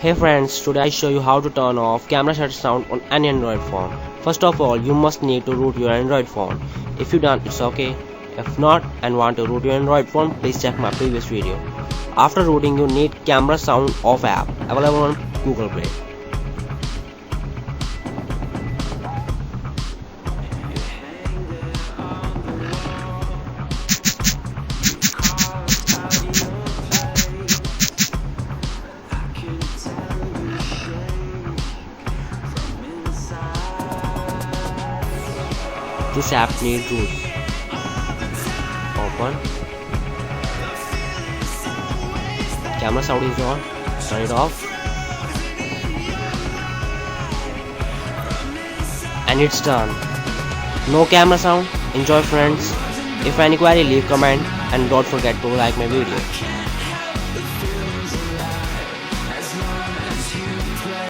Hey friends, today I show you how to turn off camera shutter sound on any Android phone. First of all, you must need to root your Android phone. If you done, it's okay. If not and want to root your Android phone, please check my previous video. After rooting, you need camera sound off app available on Google Play. This app needs root. Open. Camera sound is on. Turn it off. And it's done. No camera sound. Enjoy friends. If any query, leave comment and don't forget to like my video.